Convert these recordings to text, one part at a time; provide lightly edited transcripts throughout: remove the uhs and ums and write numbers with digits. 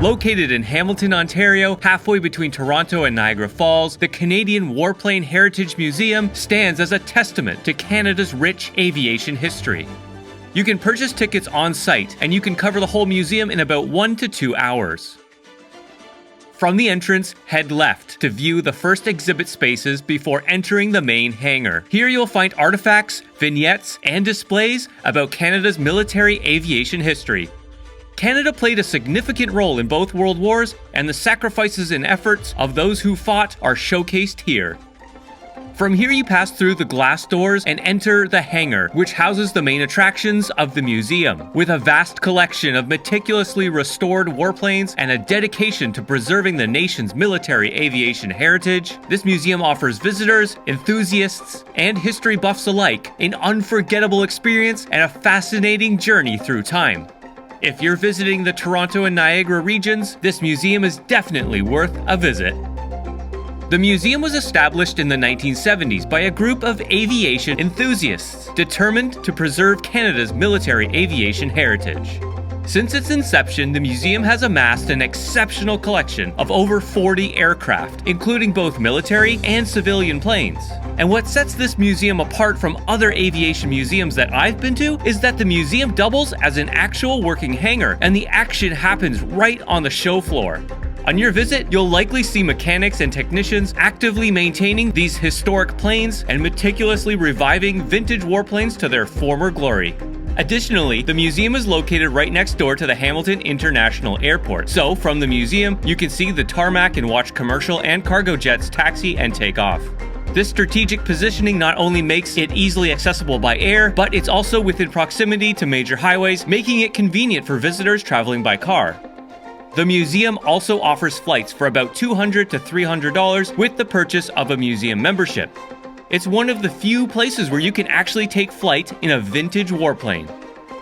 Located in Hamilton, Ontario, halfway between Toronto and Niagara Falls, the Canadian Warplane Heritage Museum stands as a testament to Canada's rich aviation history. You can purchase tickets on site, and you can cover the whole museum in about 1 to 2 hours. From the entrance, head left to view the first exhibit spaces before entering the main hangar. Here you'll find artifacts, vignettes, and displays about Canada's military aviation history. Canada played a significant role in both World Wars, and the sacrifices and efforts of those who fought are showcased here. From here you pass through the glass doors and enter the hangar, which houses the main attractions of the museum. With a vast collection of meticulously restored warplanes and a dedication to preserving the nation's military aviation heritage, this museum offers visitors, enthusiasts, and history buffs alike an unforgettable experience and a fascinating journey through time. If you're visiting the Toronto and Niagara regions, this museum is definitely worth a visit. The museum was established in the 1970s by a group of aviation enthusiasts determined to preserve Canada's military aviation heritage. Since its inception, the museum has amassed an exceptional collection of over 40 aircraft, including both military and civilian planes. And what sets this museum apart from other aviation museums that I've been to is that the museum doubles as an actual working hangar, and the action happens right on the show floor. On your visit, you'll likely see mechanics and technicians actively maintaining these historic planes and meticulously reviving vintage warplanes to their former glory. Additionally, the museum is located right next door to the Hamilton International Airport, so from the museum, you can see the tarmac and watch commercial and cargo jets taxi and take off. This strategic positioning not only makes it easily accessible by air, but it's also within proximity to major highways, making it convenient for visitors traveling by car. The museum also offers flights for about $200 to $300 with the purchase of a museum membership. It's one of the few places where you can actually take flight in a vintage warplane.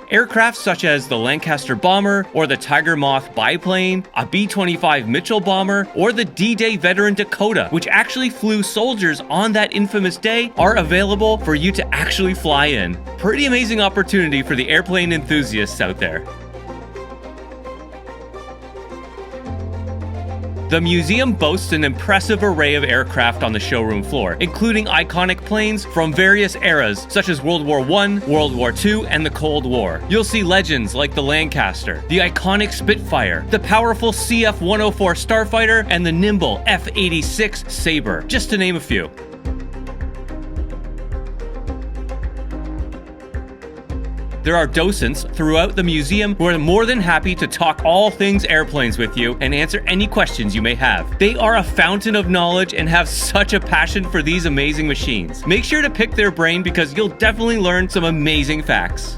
Aircraft such as the Lancaster bomber or the Tiger Moth biplane, a B-25 Mitchell bomber, or the D-Day veteran Dakota, which actually flew soldiers on that infamous day, are available for you to actually fly in. Pretty amazing opportunity for the airplane enthusiasts out there. The museum boasts an impressive array of aircraft on the showroom floor, including iconic planes from various eras, such as World War I, World War II, and the Cold War. You'll see legends like the Lancaster, the iconic Spitfire, the powerful CF-104 Starfighter, and the nimble F-86 Sabre, just to name a few. There are docents throughout the museum who are more than happy to talk all things airplanes with you and answer any questions you may have. They are a fountain of knowledge and have such a passion for these amazing machines. Make sure to pick their brain because you'll definitely learn some amazing facts.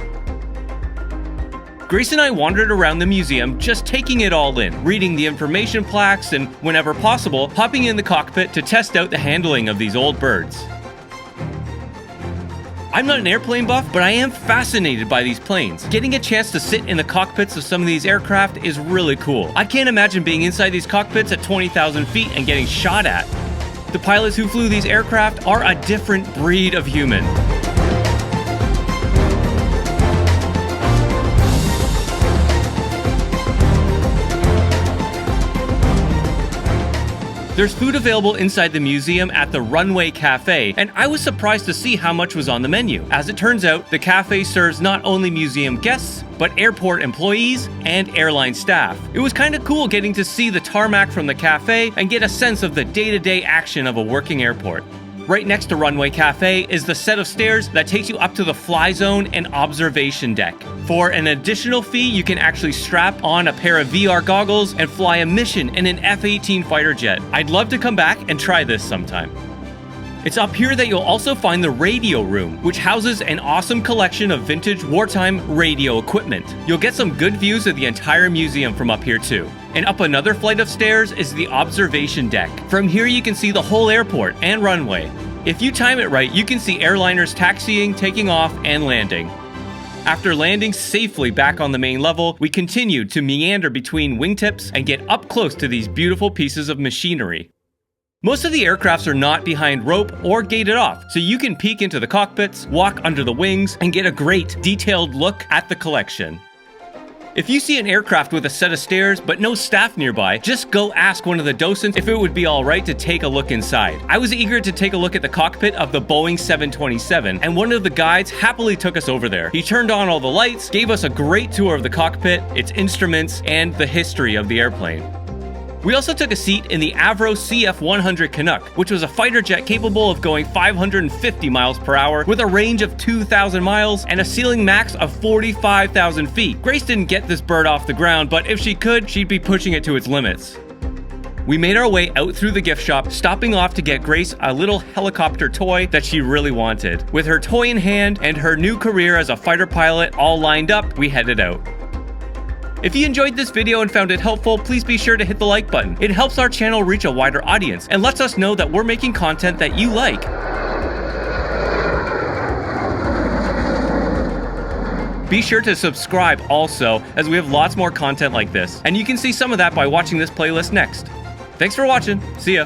Grace and I wandered around the museum just taking it all in, reading the information plaques and, whenever possible, hopping in the cockpit to test out the handling of these old birds. I'm not an airplane buff, but I am fascinated by these planes. Getting a chance to sit in the cockpits of some of these aircraft is really cool. I can't imagine being inside these cockpits at 20,000 feet and getting shot at. The pilots who flew these aircraft are a different breed of human. There's food available inside the museum at the Runway Cafe, and I was surprised to see how much was on the menu. As it turns out, the cafe serves not only museum guests, but airport employees and airline staff. It was kind of cool getting to see the tarmac from the cafe and get a sense of the day-to-day action of a working airport. Right next to Runway Cafe is the set of stairs that takes you up to the fly zone and observation deck. For an additional fee, you can actually strap on a pair of VR goggles and fly a mission in an F-18 fighter jet. I'd love to come back and try this sometime. It's up here that you'll also find the radio room, which houses an awesome collection of vintage wartime radio equipment. You'll get some good views of the entire museum from up here too. And up another flight of stairs is the observation deck. From here you can see the whole airport and runway. If you time it right, you can see airliners taxiing, taking off, and landing. After landing safely back on the main level, we continued to meander between wingtips and get up close to these beautiful pieces of machinery. Most of the aircrafts are not behind rope or gated off, so you can peek into the cockpits, walk under the wings, and get a great detailed look at the collection. If you see an aircraft with a set of stairs but no staff nearby, just go ask one of the docents if it would be alright to take a look inside. I was eager to take a look at the cockpit of the Boeing 727, and one of the guides happily took us over there. He turned on all the lights, gave us a great tour of the cockpit, its instruments, and the history of the airplane. We also took a seat in the Avro CF-100 Canuck, which was a fighter jet capable of going 550 miles per hour with a range of 2,000 miles and a ceiling max of 45,000 feet. Grace didn't get this bird off the ground, but if she could, she'd be pushing it to its limits. We made our way out through the gift shop, stopping off to get Grace a little helicopter toy that she really wanted. With her toy in hand and her new career as a fighter pilot all lined up, we headed out. If you enjoyed this video and found it helpful, please be sure to hit the like button. It helps our channel reach a wider audience and lets us know that we're making content that you like. Be sure to subscribe also, as we have lots more content like this, and you can see some of that by watching this playlist next. Thanks for watching. See ya.